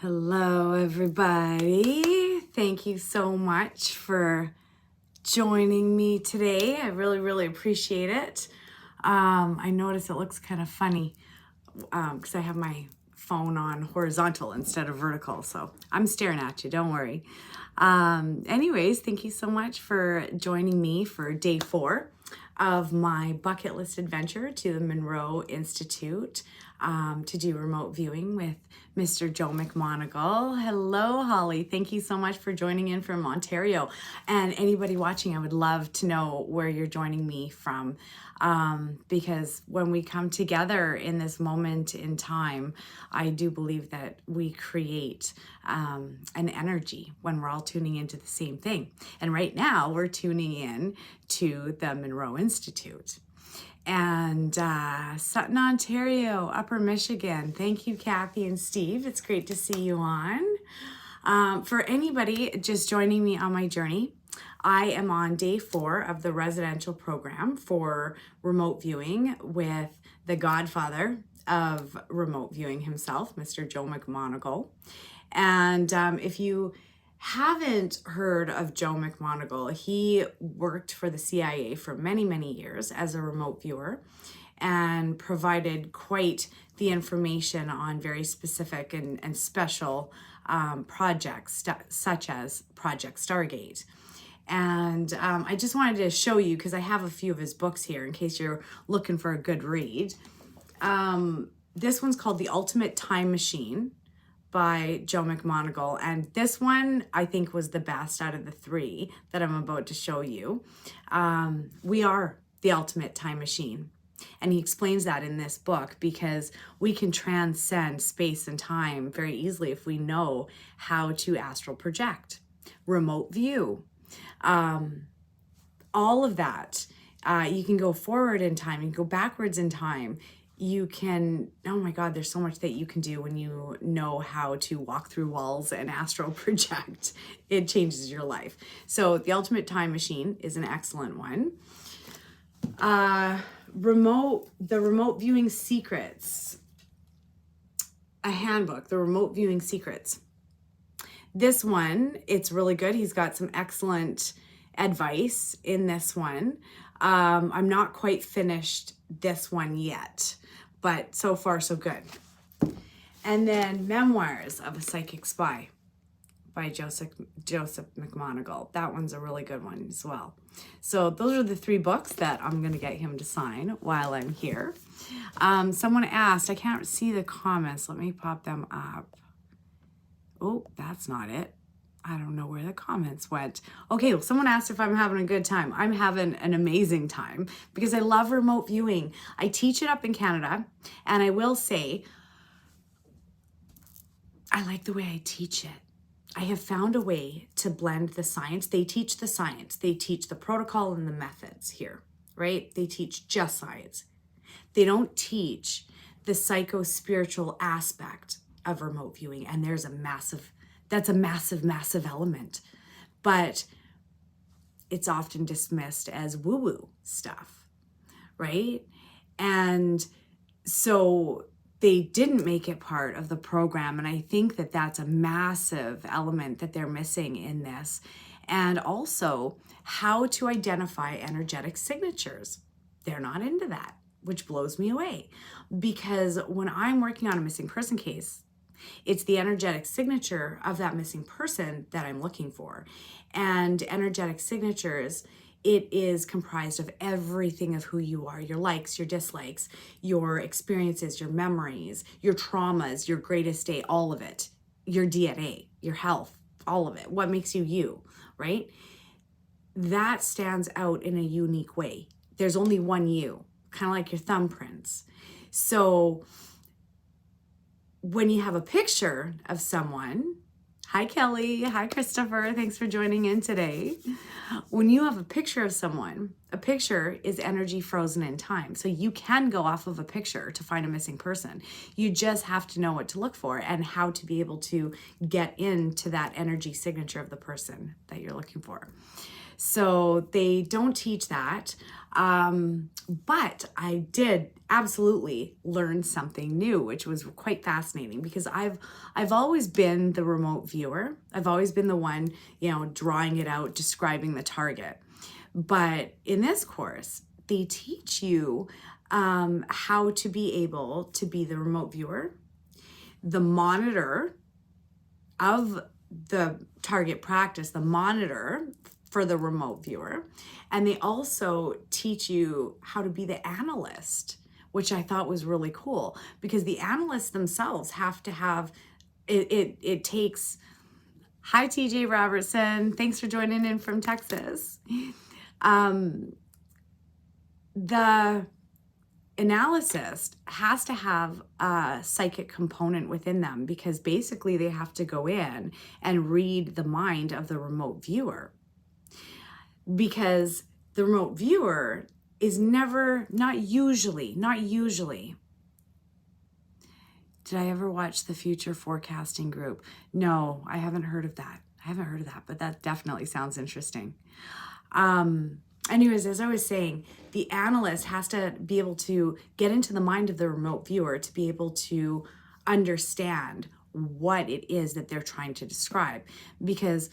Hello, everybody. Thank you so much for joining me today. I really appreciate it. I notice it looks kind of funny because I have my phone on horizontal instead of vertical, so I'm staring at you, don't worry. Anyways, thank you so much for joining me for day 4 of my bucket list adventure to the Monroe Institute to do remote viewing with Mr. Joe McMoneagle. Hello, Holly. Thank you so much for joining in from Ontario. And anybody watching, I would love to know where you're joining me from, because when we come together in this moment in time, I do believe that we create an energy when we're all tuning into the same thing. And right now we're tuning in to the Monroe Institute. And Sutton, Ontario, Upper Michigan. Thank you, Kathy and Steve. It's great to see you on. For anybody just joining me on my journey, I am on day 4 of the residential program for remote viewing with the godfather of remote viewing himself, Mr. Joe McMoneagle. And if you haven't heard of Joe McMoneagle, he worked for the CIA for many years as a remote viewer and provided quite the information on very specific and special projects such as Project Stargate. And I just wanted to show you, because I have a few of his books here in case you're looking for a good read. This one's called The Ultimate Time Machine by Joe McMoneagle, and this one I think was the best out of the 3 that I'm about to show you. We are the ultimate time machine, and he explains that in this book because we can transcend space and time very easily if we know how to astral project, remote view, all of that. You can go forward in time, you can go backwards in time. You can, oh my God, there's so much that you can do when you know how to walk through walls and astral project. It changes your life. So The Ultimate Time Machine is an excellent one. The Remote Viewing Secrets, a handbook, The Remote Viewing Secrets. This one, it's really good. He's got some excellent advice in this one. I'm not quite finished this one yet, but so far so good. And then Memoirs of a Psychic Spy by Joseph McMoneagle. That one's a really good one as well. So those are the 3 books that I'm going to get him to sign while I'm here. Someone asked, I can't see the comments. Let me pop them up. Oh, that's not it. I don't know where the comments went. Okay, well, someone asked if I'm having a good time. I'm having an amazing time because I love remote viewing. I teach it up in Canada, and I will say, I like the way I teach it. I have found a way to blend the science. They teach the science. They teach the protocol and the methods here, right? They teach just science. They don't teach the psycho-spiritual aspect of remote viewing, and that's a massive element, but it's often dismissed as woo-woo stuff, right? And so they didn't make it part of the program, and I think that that's a massive element that they're missing in this. And also how to identify energetic signatures. They're not into that, which blows me away, because when I'm working on a missing person case, it's the energetic signature of that missing person that I'm looking for. And energetic signatures, it is comprised of everything of who you are, your likes, your dislikes, your experiences, your memories, your traumas, your greatest day, all of it, your DNA, your health, all of it, what makes you you, right? That stands out in a unique way. There's only one you, kind of like your thumbprints. So when you have a picture of someone, hi Kelly, hi Christopher, thanks for joining in today. When you have a picture of someone, a picture is energy frozen in time. So you can go off of a picture to find a missing person. You just have to know what to look for and how to be able to get into that energy signature of the person that you're looking for. So they don't teach that. But I did absolutely learn something new, which was quite fascinating, because I've always been the remote viewer. I've always been the one, drawing it out, describing the target. But in this course, they teach you how to be able to be the remote viewer, the monitor of the target practice, the monitor for the remote viewer. And they also teach you how to be the analyst, which I thought was really cool, because the analysts themselves have to have, it takes, hi TJ Robertson, thanks for joining in from Texas. The analysis has to have a psychic component within them, because basically they have to go in and read the mind of the remote viewer, because the remote viewer is not usually. Did I ever watch the Future Forecasting Group? No, I haven't heard of that. But that definitely sounds interesting. Anyways, as I was saying, the analyst has to be able to get into the mind of the remote viewer to be able to understand what it is that they're trying to describe, because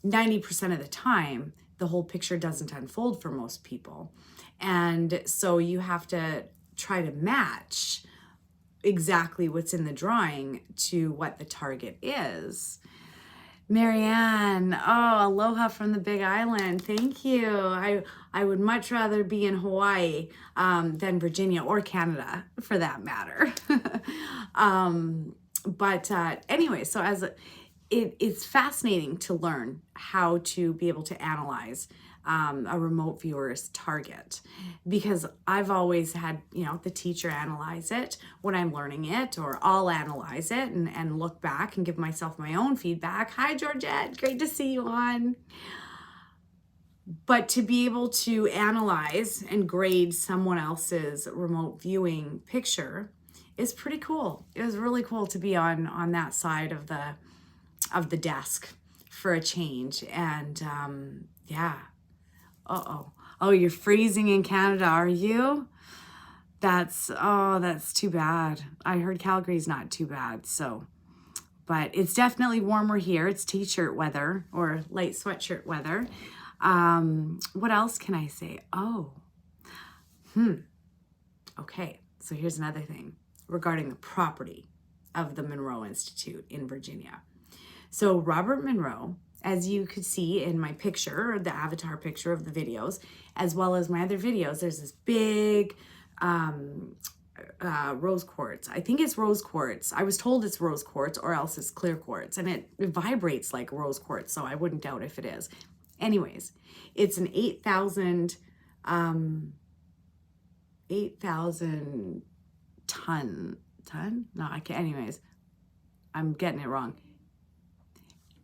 90% of the time, the whole picture doesn't unfold for most people. And so you have to try to match exactly what's in the drawing to what the target is. Marianne, oh, aloha from the Big Island. Thank you. I would much rather be in Hawaii than Virginia or Canada, for that matter. But anyway, so it's fascinating to learn how to be able to analyze a remote viewer's target, because I've always had, the teacher analyze it when I'm learning it, or I'll analyze it and look back and give myself my own feedback. Hi, Georgette, great to see you on. But to be able to analyze and grade someone else's remote viewing picture is pretty cool. It was really cool to be on that side of the desk for a change. And yeah. Oh, you're freezing in Canada, are you? That's too bad. I heard Calgary's not too bad, but it's definitely warmer here. It's t-shirt weather, or light sweatshirt weather. What else can I say? Okay, so here's another thing regarding the property of the Monroe Institute in Virginia. So Robert Monroe, as you could see in my picture, or the avatar picture of the videos, as well as my other videos, there's this big rose quartz. I think it's rose quartz. I was told it's rose quartz, or else it's clear quartz, and it vibrates like rose quartz, so I wouldn't doubt if it is. Anyways, it's an 8,000 ton? No, I can't. Anyways, I'm getting it wrong.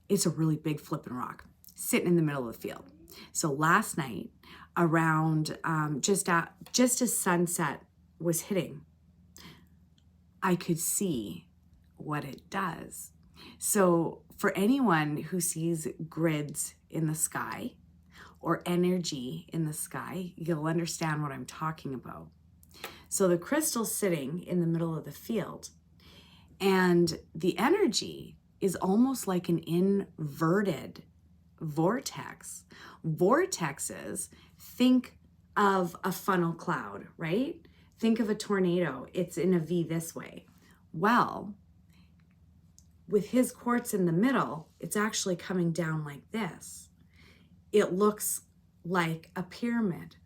It's a really big flipping rock sitting in the middle of the field. So last night, around just as sunset was hitting, I could see what it does. So for anyone who sees grids in the sky or energy in the sky, you'll understand what I'm talking about. So the crystal's sitting in the middle of the field, and the energy is almost like an inverted vortex. Vortexes, think of a funnel cloud, right? Think of a tornado. It's in a V this way. Well, with his quartz in the middle, it's actually coming down like this. It looks like a pyramid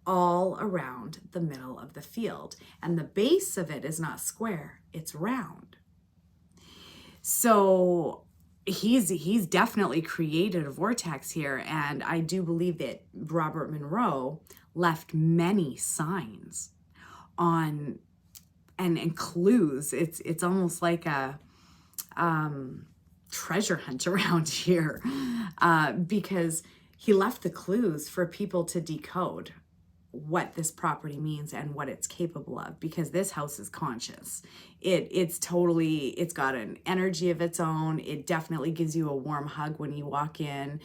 all around the middle of the field. And the base of it is not square, it's round. So he's definitely created a vortex here, and I do believe that Robert Monroe left many signs on and clues. It's almost like a treasure hunt around here, because he left the clues for people to decode what this property means and what it's capable of, because this house is conscious. It's got an energy of its own. It definitely gives you a warm hug when you walk in.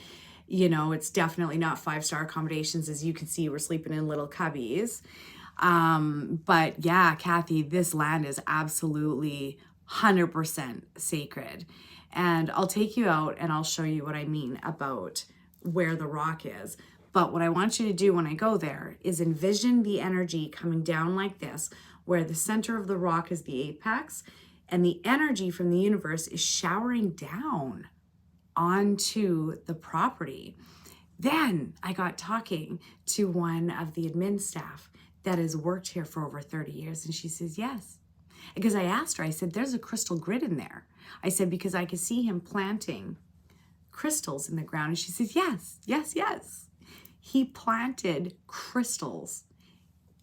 You know, it's definitely not 5-star accommodations. As you can see, we're sleeping in little cubbies. But yeah, Kathy, this land is absolutely 100% sacred. And I'll take you out and I'll show you what I mean about where the rock is. But what I want you to do when I go there is envision the energy coming down like this, where the center of the rock is the apex, and the energy from the universe is showering down onto the property. Then I got talking to one of the admin staff that has worked here for over 30 years, and she says, yes. Because I asked her, I said, there's a crystal grid in there. I said, because I could see him planting crystals in the ground. And she says, yes, yes, yes. He planted crystals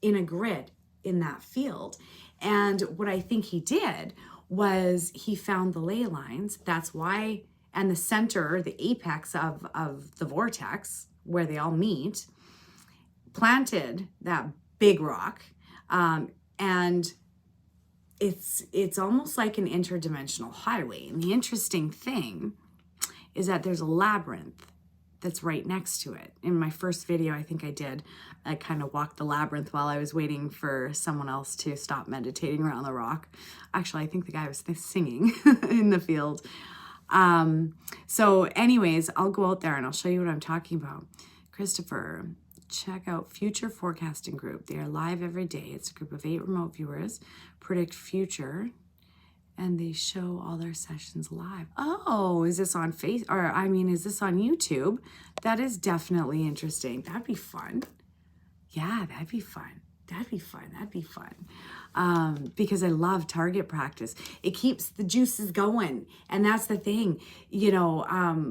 in a grid in that field. And what I think he did was he found the ley lines. That's why, and the center, the apex of the vortex where they all meet, planted that big rock. And it's almost like an interdimensional highway. And the interesting thing is that there's a labyrinth that's right next to it. In my first video, I think I kind of walked the labyrinth while I was waiting for someone else to stop meditating around the rock. Actually, I think the guy was singing in the field. So anyways, I'll go out there and I'll show you what I'm talking about. Christopher, check out Future Forecasting Group. They are live every day. It's a group of 8 remote viewers, predict future, and they show all their sessions live. Oh, is this on is this on YouTube? That is definitely interesting. That'd be fun. Yeah, that'd be fun. That'd be fun. Because I love target practice. It keeps the juices going. And that's the thing. You know,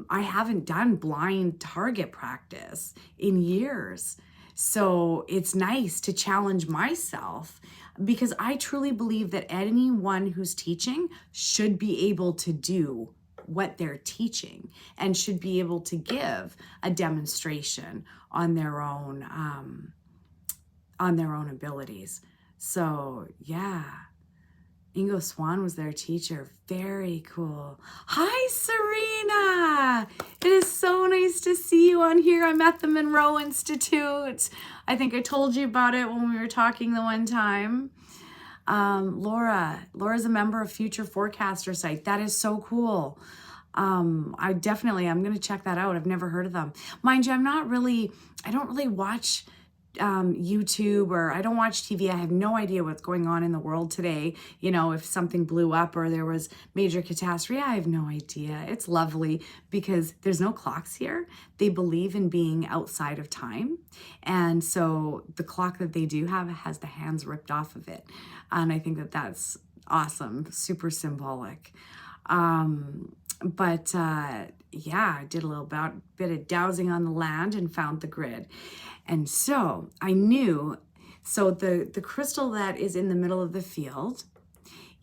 I haven't done blind target practice in years. So it's nice to challenge myself, because I truly believe that anyone who's teaching should be able to do what they're teaching and should be able to give a demonstration on their own abilities. So yeah, Ingo Swan was their teacher. Very cool. Hi, Serena. It is so nice to see you on here. I'm at the Monroe Institute. I think I told you about it when we were talking the one time. Laura's a member of Future Forecaster site. That is so cool. I'm going to check that out. I've never heard of them. Mind you, I don't really watch YouTube, or I don't watch TV. I have no idea what's going on in the world today. You know, if something blew up or there was major catastrophe, I have no idea. It's lovely because there's no clocks here. They believe in being outside of time. And so the clock that they do have has the hands ripped off of it. And I think that that's awesome, super symbolic. Yeah, I did a little bit of dowsing on the land and found the grid. And so I knew, the crystal that is in the middle of the field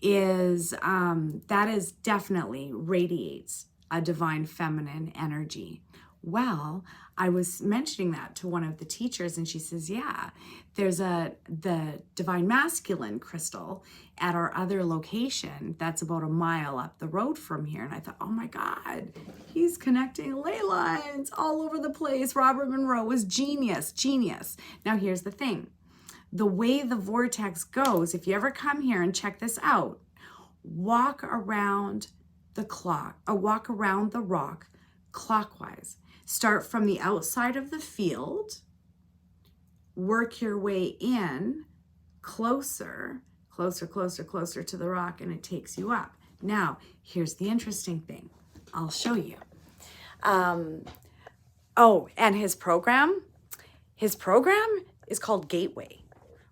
is, that is definitely radiates a divine feminine energy. Well, I was mentioning that to one of the teachers, and she says, yeah, there's the divine masculine crystal at our other location that's about a mile up the road from here. And I thought, oh my God, he's connecting ley lines all over the place. Robert Monroe was genius. Now here's the thing. The way the vortex goes, if you ever come here and check this out, walk around the rock clockwise. Start from the outside of the field, work your way in closer to the rock, and it takes you up. Now, here's the interesting thing. I'll show you. And his program is called Gateway.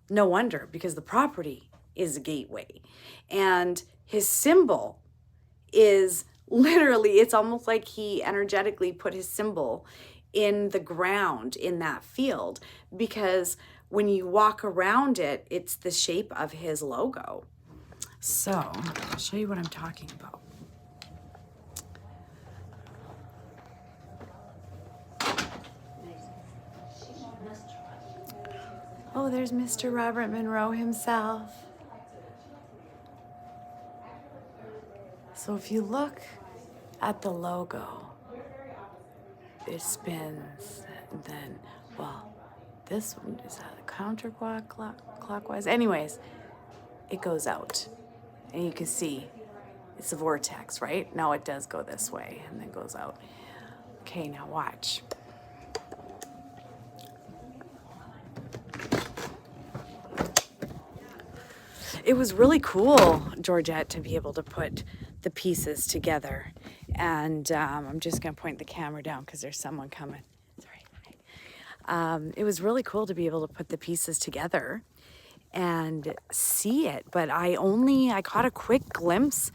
No wonder, because the property is a gateway. And his symbol is literally, it's almost like he energetically put his symbol in the ground in that field, because when you walk around it, it's the shape of his logo. So I'll show you what I'm talking about. Oh, there's Mr. Robert Monroe himself. So if you look at the logo, it spins, and then, well, this one is counterclockwise. Anyways, it goes out, and you can see it's a vortex, right? Now it does go this way and then goes out. Okay, now watch. It was really cool, Georgette, to be able to put the pieces together. And I'm just going to point the camera down because there's someone coming. Sorry. It was really cool to be able to put the pieces together and see it. But I caught a quick glimpse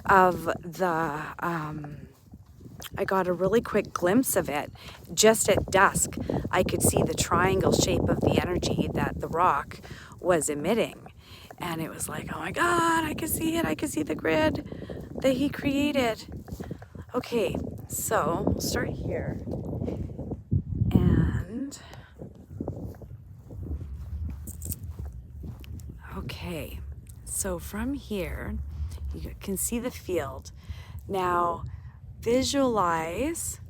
of the... I got a really quick glimpse of it just at dusk. I could see the triangle shape of the energy that the rock was emitting. And it was like, oh my God, I could see it. I could see the grid that he created. Okay, so we'll start here. And, okay, so from here, you can see the field. Now, visualize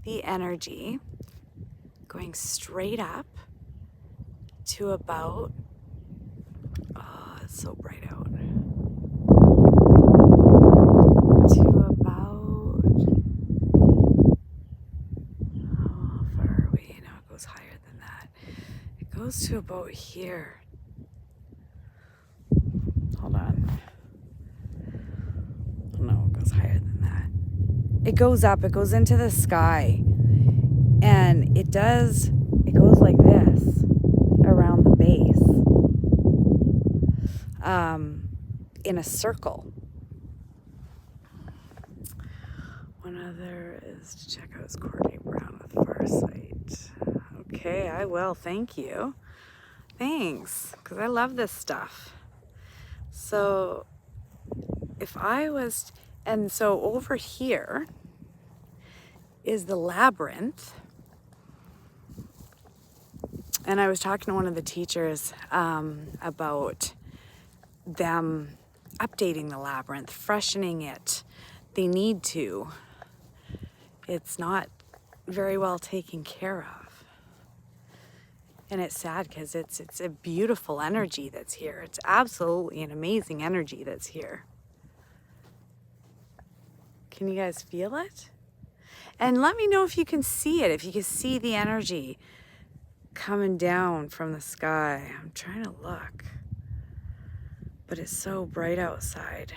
the energy going straight up to about, oh, it's so bright out, to about, how far are we? No, it goes higher than that. It goes to about here. Hold on. No, it goes higher than that. It goes up, it goes into the sky, and it goes like this around the base, in a circle. One other is to check out his coordinate brown with Farsight. Okay, I will, thank you. Thanks, because I love this stuff. So if I was... And so over here is the labyrinth. And I was talking to one of the teachers about them updating the labyrinth, freshening it. They need to. It's not very well taken care of. And it's sad because it's a beautiful energy that's here. It's absolutely an amazing energy that's here. Can you guys feel it? And let me know if you can see it, if you can see the energy coming down from the sky. I'm trying to look, but it's so bright outside.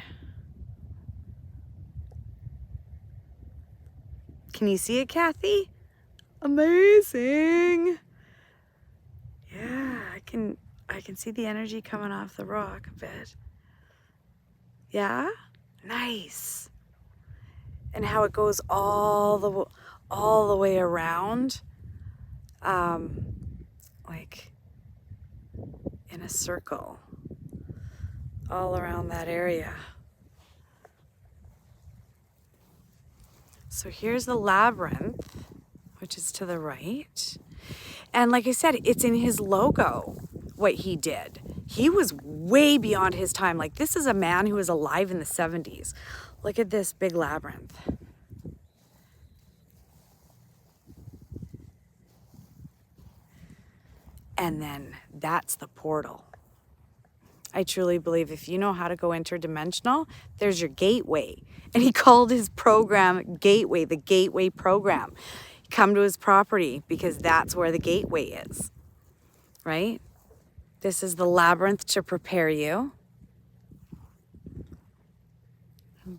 Can you see it, Kathy? Amazing. Yeah, I can see the energy coming off the rock a bit. Yeah? Nice. And how it goes all the way around, like in a circle, all around that area. So here's the labyrinth, which is to the right. And like I said, it's in his logo, what he did. He was way beyond his time. Like, this is a man who was alive in the 70s. Look at this big labyrinth. And then that's the portal. I truly believe if you know how to go interdimensional, there's your gateway. And he called his program Gateway, the Gateway program. Come to his property because that's where the gateway is, right? This is the labyrinth to prepare you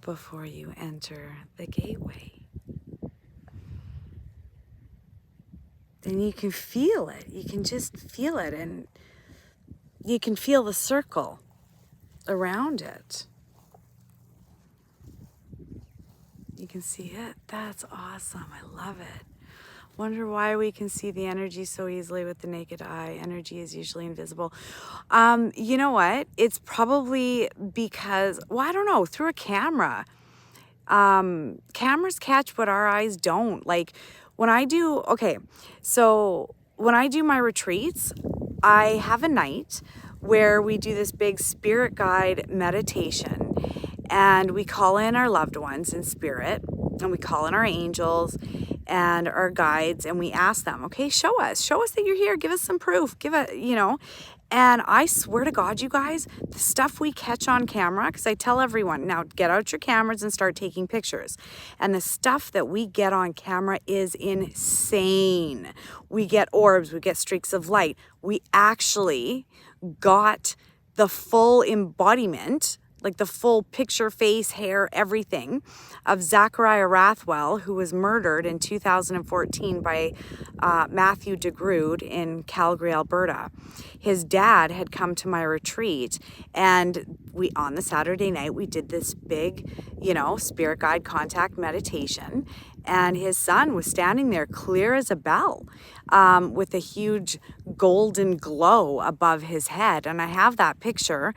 before you enter the gateway. Then you can feel it. You can just feel it, and you can feel the circle around it. You can see it. That's awesome. I love it. Wonder why we can see the energy so easily with the naked eye. Energy is usually invisible. You know what? It's probably because, well, I don't know, through a camera. Cameras catch what our eyes don't. Like when I do, okay, so when I do my retreats, I have a night where we do this big spirit guide meditation, and we call in our loved ones in spirit, and we call in our angels, and our guides, and we ask them, okay, show us that you're here. Give us some proof. Give it, you know. And I swear to God, you guys, the stuff we catch on camera, because I tell everyone, now get out your cameras and start taking pictures. And the stuff that we get on camera is insane. We get orbs, we get streaks of light. We actually got the full embodiment, like the full picture, face, hair, everything of Zachariah Rathwell, who was murdered in 2014 by Matthew DeGrood in Calgary, Alberta. His dad had come to my retreat, and we, on the Saturday night, we did this big, you know, spirit guide contact meditation, and his son was standing there clear as a bell, with a huge golden glow above his head. And I have that picture.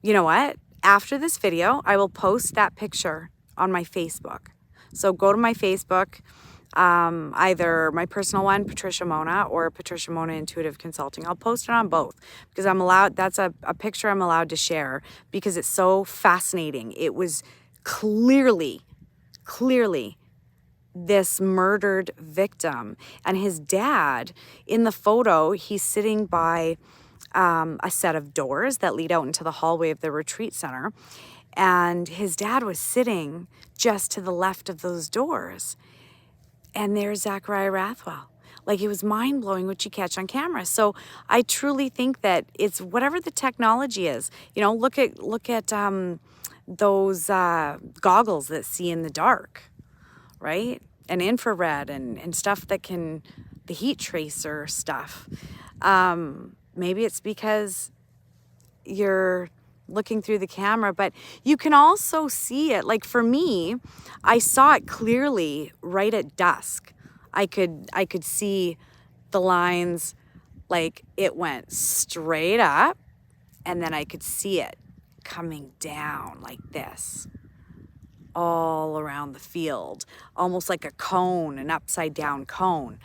You know what? After this video, I will post that picture on my Facebook. So go to my Facebook, either my personal one, Patricia Monna, or Patricia Monna Intuitive Consulting. I'll post it on both because I'm allowed, that's a picture I'm allowed to share because it's so fascinating. It was clearly this murdered victim, and his dad, in the photo, he's sitting by a set of doors that lead out into the hallway of the retreat center. And his dad was sitting just to the left of those doors. And there's Zachariah Rathwell. Like, it was mind-blowing what you catch on camera. So I truly think that it's whatever the technology is. You know, look at those goggles that see in the dark, right? And infrared and stuff that can, the heat tracer stuff. Maybe it's because you're looking through the camera, but you can also see it. Like for me, I saw it clearly right at dusk. I could see the lines, like it went straight up, and then I could see it coming down like this, all around the field, almost like a cone, an upside down cone.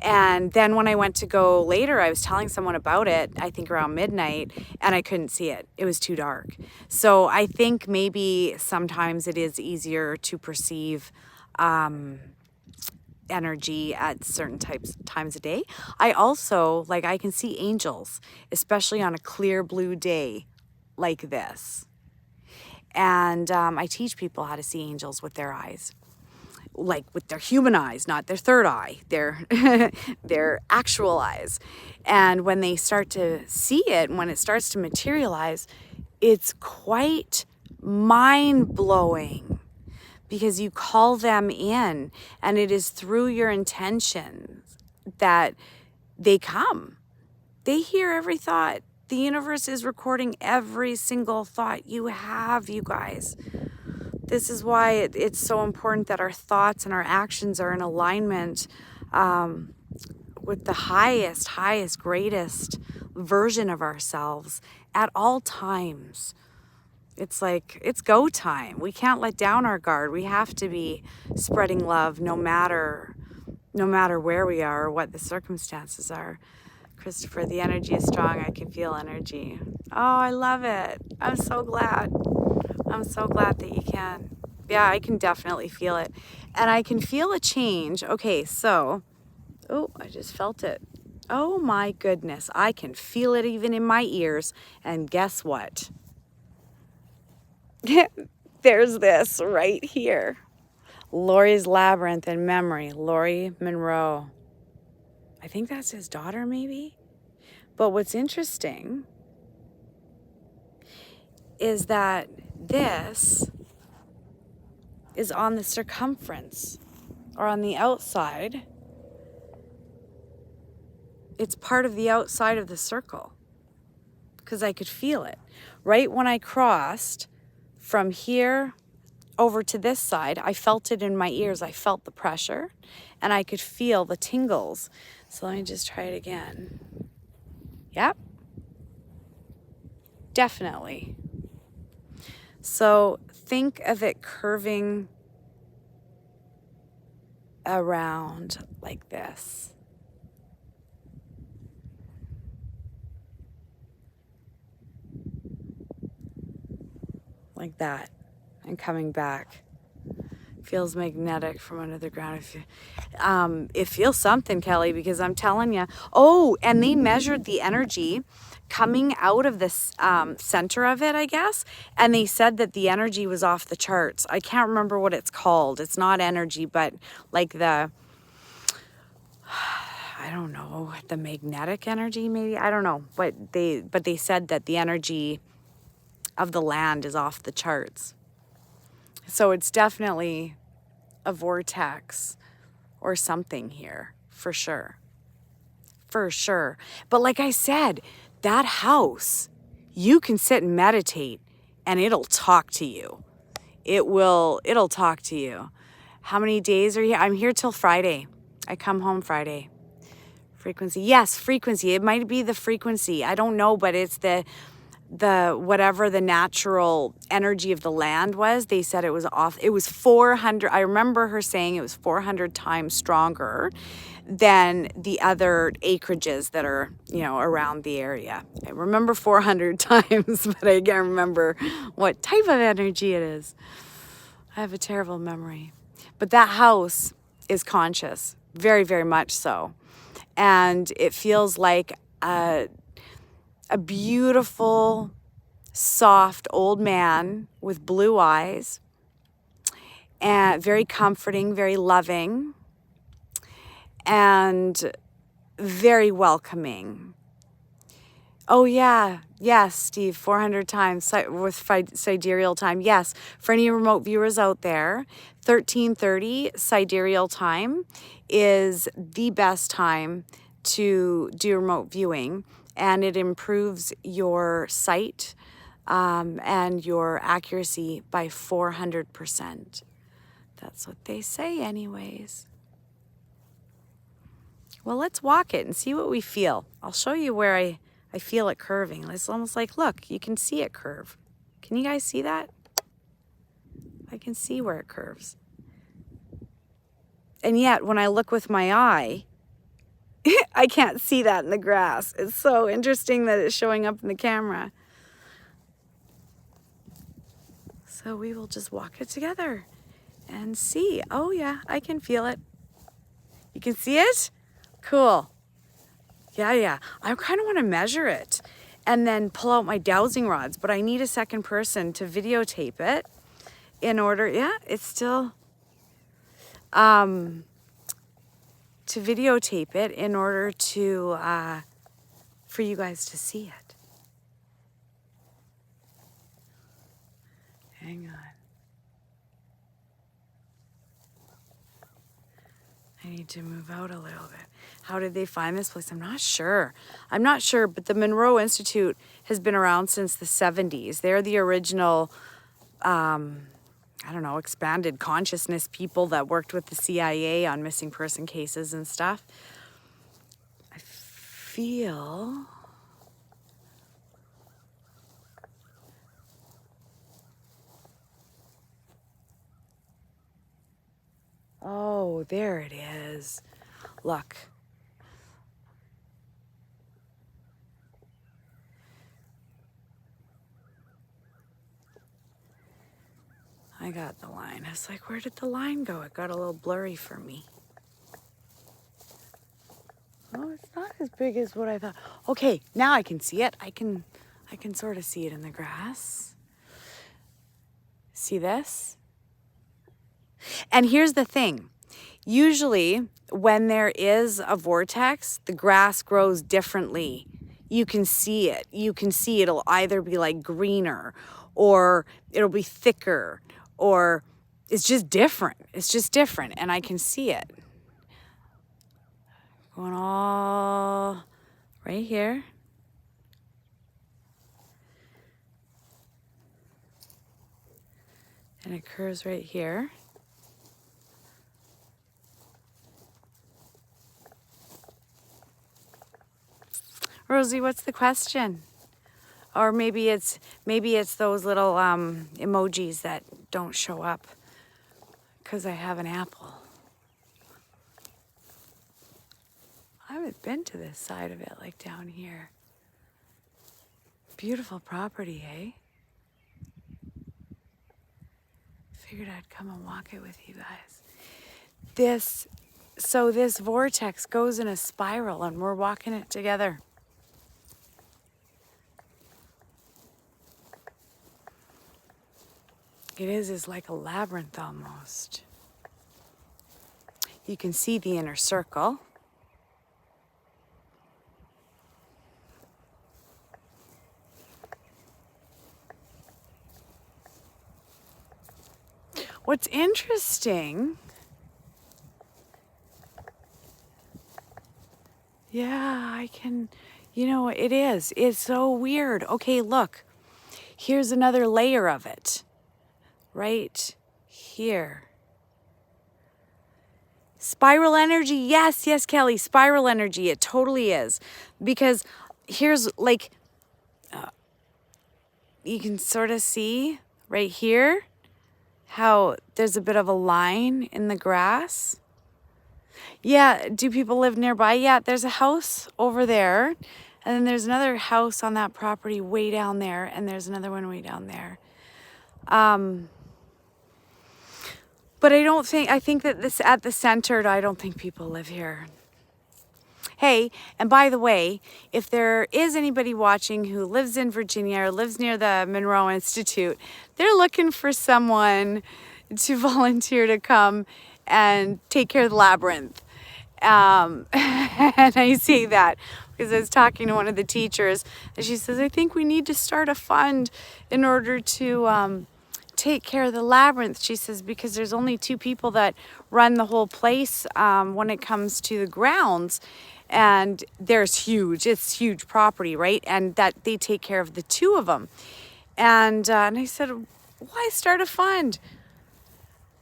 And then when I went to go later, I was telling someone about it, I think around midnight, and I couldn't see it. It was too dark. So I think maybe sometimes it is easier to perceive energy at certain times of day. I also, like, I can see angels, especially on a clear blue day like this. And I teach people how to see angels with their eyes. Like with their human eyes, not their third eye, their actual eyes. And when they start to see it, when it starts to materialize, it's quite mind-blowing because you call them in, and it is through your intentions that they come. They hear every thought. The universe is recording every single thought you have, you guys. This is why it's so important that our thoughts and our actions are in alignment with the highest, greatest version of ourselves at all times. It's like, it's go time. We can't let down our guard. We have to be spreading love no matter where we are or what the circumstances are. Christopher, the energy is strong. I can feel energy. Oh, I love it. I'm so glad. I'm so glad that you can. Yeah, I can definitely feel it. And I can feel a change. Okay, so, oh, I just felt it. Oh my goodness, I can feel it even in my ears. And guess what? There's this right here. Laurie's Labyrinth in Memory, Laurie Monroe. I think that's his daughter, maybe. But what's interesting is that this is on the circumference or on the outside. It's part of the outside of the circle because I could feel it. Right when I crossed from here over to this side, I felt it in my ears. I felt the pressure and I could feel the tingles. So let me just try it again. Yep. Definitely. So think of it curving around like this. Like that. And coming back. Feels magnetic from under the ground. It feels something, Kelly, because I'm telling you. Oh, and they measured the energy coming out of this center of it, I guess. And they said that the energy was off the charts. I can't remember what it's called. It's not energy, but like the, I don't know, the magnetic energy maybe. I don't know. But they said that the energy of the land is off the charts. So it's definitely a vortex or something here, for sure. For sure. But like I said, that house, you can sit and meditate and it'll talk to you. It'll talk to you. How many days are you? I'm here till Friday. I come home Friday. Frequency. Yes, frequency. It might be the frequency. I don't know, but it's the whatever the natural energy of the land was. They said it was off. It was 400. I remember her saying it was 400 times stronger than the other acreages that are, you know, around the area. I remember 400 times, but I can't remember what type of energy it is. I have a terrible memory. But that house is conscious, very, very much so. And it feels like a beautiful, soft old man with blue eyes, and very comforting, very loving, and very welcoming. Oh yeah, yes, Steve, 400 times with sidereal time. Yes, for any remote viewers out there, 13:30 sidereal time is the best time to do remote viewing, and it improves your sight and your accuracy by 400%. That's what they say anyways. Well, let's walk it and see what we feel. I'll show you where I feel it curving. It's almost like, look, you can see it curve. Can you guys see that? I can see where it curves. And yet, when I look with my eye, I can't see that in the grass. It's so interesting that it's showing up in the camera. So we will just walk it together and see. Oh yeah, I can feel it. You can see it? Cool. Yeah. I kind of want to measure it and then pull out my dowsing rods, but I need a second person to videotape it in order, yeah, it's still, to videotape it in order to, for you guys to see it. Hang on. I need to move out a little bit. How did they find this place? I'm not sure. But the Monroe Institute has been around since the 70s. They're the original, expanded consciousness people that worked with the CIA on missing person cases and stuff. I feel... Oh, there it is. Look. I got the line. I was like, where did the line go? It got a little blurry for me. Oh, it's not as big as what I thought. Okay, now I can see it. I can sort of see it in the grass. See this? And here's the thing. Usually when there is a vortex, the grass grows differently. You can see it. You can see it'll either be like greener or it'll be thicker or it's just different. It's just different and I can see it. Going all right here. And it curves right here. Rosie, what's the question? Or maybe it's those little emojis that don't show up because I have an apple. I haven't been to this side of it, like down here. Beautiful property, eh? Figured I'd come and walk it with you guys. This vortex goes in a spiral and we're walking it together. It is like a labyrinth almost. You can see the inner circle. What's interesting, yeah, I can, it is. It's so weird. Okay, look, here's another layer of it. Right here. Spiral energy. Yes, Kelly. Spiral energy. It totally is. Because here's like, you can sort of see right here how there's a bit of a line in the grass. Yeah, do people live nearby? Yeah, there's a house over there. And then there's another house on that property way down there. And there's another one way down there. But I think that this at the center, I don't think people live here. Hey, and by the way, if there is anybody watching who lives in Virginia or lives near the Monroe Institute, they're looking for someone to volunteer to come and take care of the labyrinth. And I say that because I was talking to one of the teachers and she says, I think we need to start a fund in order to take care of the labyrinth. She says, because there's only 2 people that run the whole place when it comes to the grounds. And it's huge property, right? And that they take care of the 2 of them. And I said, why start a fund?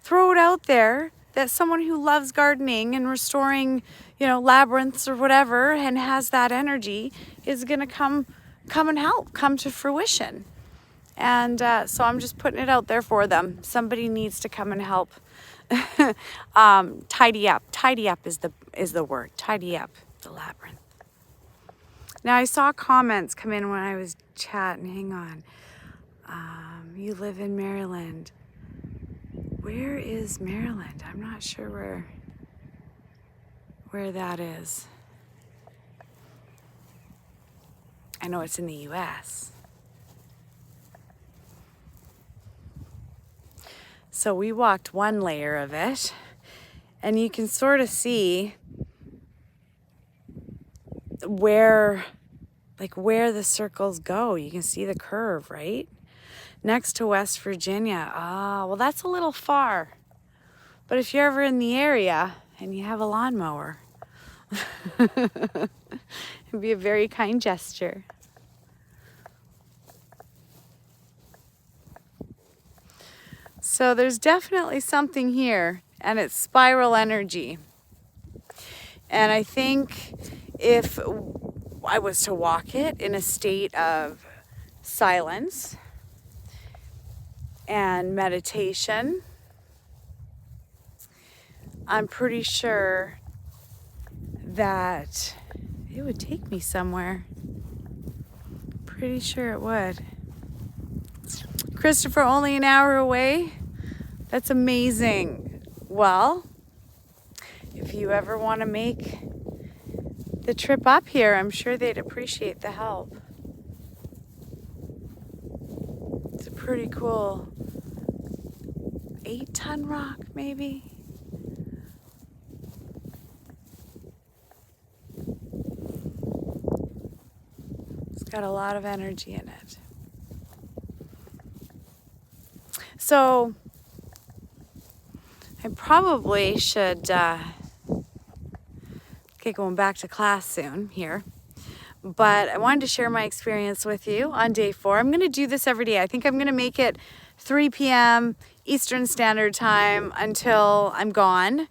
Throw it out there that someone who loves gardening and restoring, labyrinths or whatever and has that energy is going to come and help, come to fruition. And so I'm just putting it out there for them. Somebody needs to come and help. Tidy up. Tidy up is the word. Tidy up the labyrinth. Now I saw comments come in when I was chatting. Hang on. You live in Maryland. Where is Maryland? I'm not sure where that is. I know it's in the U.S. So we walked one layer of it, and you can sort of see where the circles go. You can see the curve, right? Next to West Virginia. Well, that's a little far. But if you're ever in the area and you have a lawnmower, it'd be a very kind gesture. So there's definitely something here, and it's spiral energy. And I think if I was to walk it in a state of silence and meditation, I'm pretty sure that it would take me somewhere. Pretty sure it would. Christopher, only an hour away? That's amazing. Well, if you ever want to make the trip up here, I'm sure they'd appreciate the help. It's a pretty cool 8-ton rock, maybe. It's got a lot of energy in it. So I probably should get going back to class soon here. But I wanted to share my experience with you on day 4. I'm going to do this every day. I think I'm going to make it 3 p.m. Eastern Standard Time until I'm gone.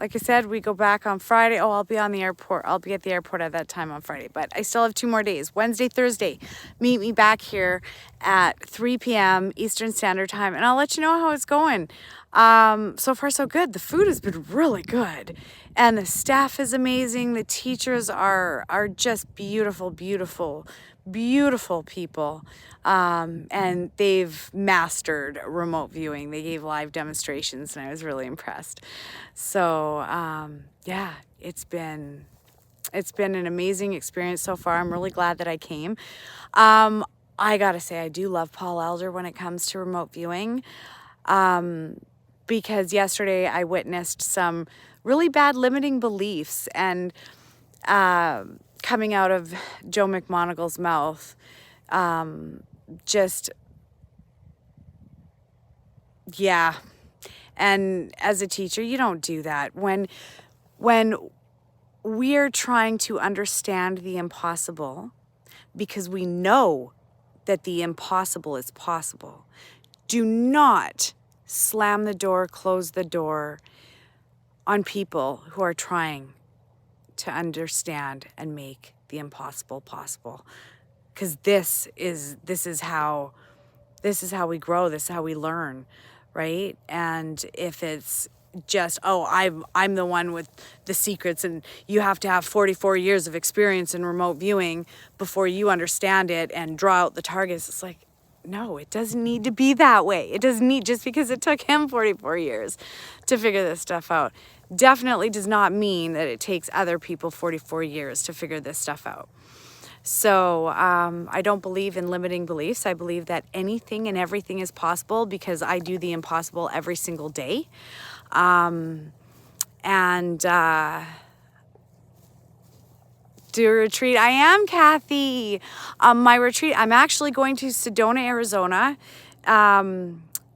Like I said, we go back on Friday. Oh, I'll be on the airport. I'll be at the airport at that time on Friday. But I still have 2 more days. Wednesday, Thursday. Meet me back here at 3 p.m. Eastern Standard Time. And I'll let you know how it's going. So far, so good. The food has been really good. And the staff is amazing. The teachers are just beautiful, beautiful, beautiful people, and they've mastered remote viewing. They gave live demonstrations, and I was really impressed. So yeah, it's been an amazing experience so far. I'm really glad that I came. I gotta say, I do love Paul Elder when it comes to remote viewing, because yesterday I witnessed some really bad limiting beliefs and coming out of Joe McMoneagle's mouth. Just, yeah. And as a teacher, you don't do that. When we're trying to understand the impossible, because we know that the impossible is possible, do not slam the door, close the door on people who are trying to understand and make the impossible possible. Because this is how we grow, this is how we learn, right? And if it's just, oh, I'm the one with the secrets and you have to have 44 years of experience in remote viewing before you understand it and draw out the targets, it's like, no, it doesn't need to be that way. It doesn't need, just because it took him 44 years to figure this stuff out, definitely does not mean that it takes other people 44 years to figure this stuff out. So I don't believe in limiting beliefs. I believe that anything and everything is possible because I do the impossible every single day. Do a retreat. I am, Kathy. My retreat, I'm actually going to Sedona, Arizona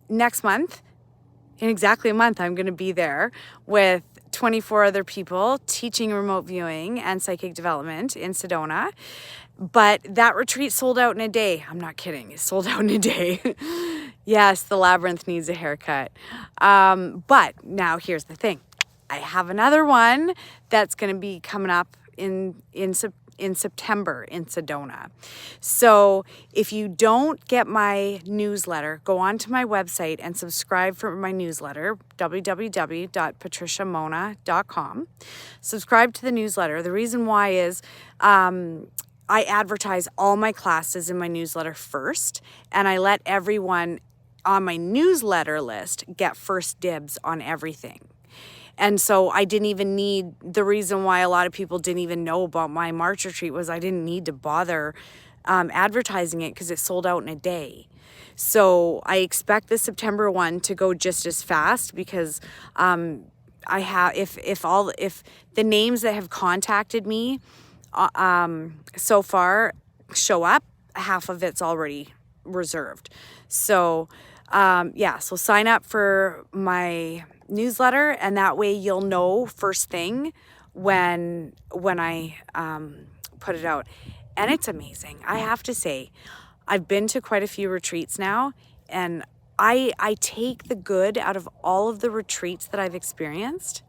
next month. In exactly a month, I'm going to be there with 24 other people teaching remote viewing and psychic development in Sedona. But that retreat sold out in a day. I'm not kidding. It sold out in a day. Yes, the labyrinth needs a haircut. But now here's the thing. I have another one that's going to be coming up in September in Sedona. So if you don't get my newsletter, go on to my website and subscribe for my newsletter, www.patriciamonna.com. Subscribe to the newsletter. The reason why is I advertise all my classes in my newsletter first, and I let everyone on my newsletter list get first dibs on everything. And so I didn't even need, the reason why a lot of people didn't even know about my March retreat was I didn't need to bother advertising it because it sold out in a day. So I expect the September one to go just as fast because I have, if the names that have contacted me so far show up, half of it's already reserved. So yeah, so sign up for my newsletter, and that way you'll know first thing when I put it out. And it's amazing. I have to say, I've been to quite a few retreats now, and I take the good out of all of the retreats that I've experienced,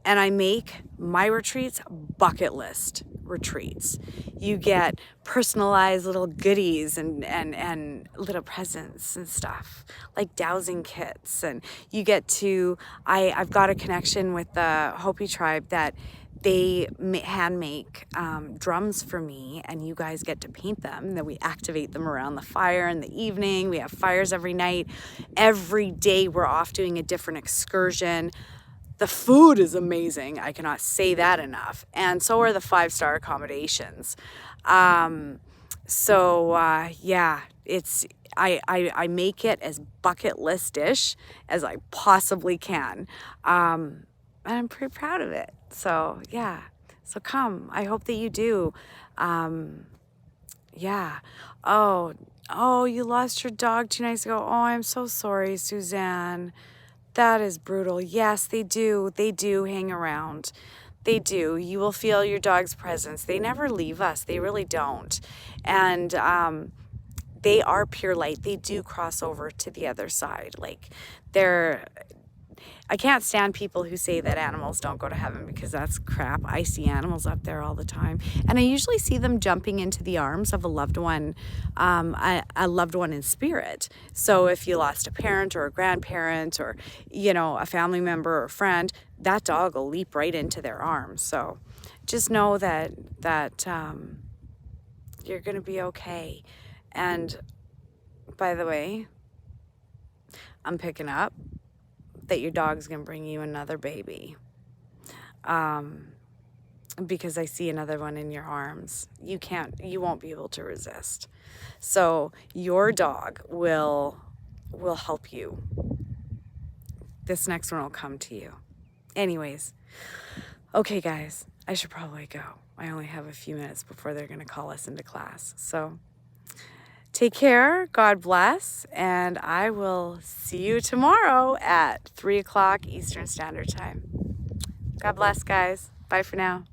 and I make my retreats bucket list retreats. You get personalized little goodies and little presents and stuff, like dowsing kits. And you get to, I've got a connection with the Hopi tribe that they hand make drums for me, and you guys get to paint them. Then we activate them around the fire in the evening. We have fires every night. Every day we're off doing a different excursion. The food is amazing. I cannot say that enough. And so are the 5-star accommodations. Yeah, it's, I make it as bucket list-ish as I possibly can. And I'm pretty proud of it. So yeah, so come. I hope that you do. Yeah. Oh, you lost your dog 2 nights ago. Oh, I'm so sorry, Suzanne. That is brutal. Yes, they do. They do hang around. They do. You will feel your dog's presence. They never leave us. They really don't. And they are pure light. They do cross over to the other side. Like, I can't stand people who say that animals don't go to heaven, because that's crap. I see animals up there all the time, and I usually see them jumping into the arms of a loved one, a loved one in spirit. So if you lost a parent or a grandparent or, a family member or a friend, that dog will leap right into their arms. So just know that You're going to be okay. And by the way, I'm picking up that your dog's going to bring you another baby. Because I see another one in your arms. You won't be able to resist. So your dog will help you. This next one will come to you. Anyways, okay guys, I should probably go. I only have a few minutes before they're gonna call us into class. So take care, God bless, and I will see you tomorrow at 3 o'clock Eastern Standard Time. God bless, guys. Bye for now.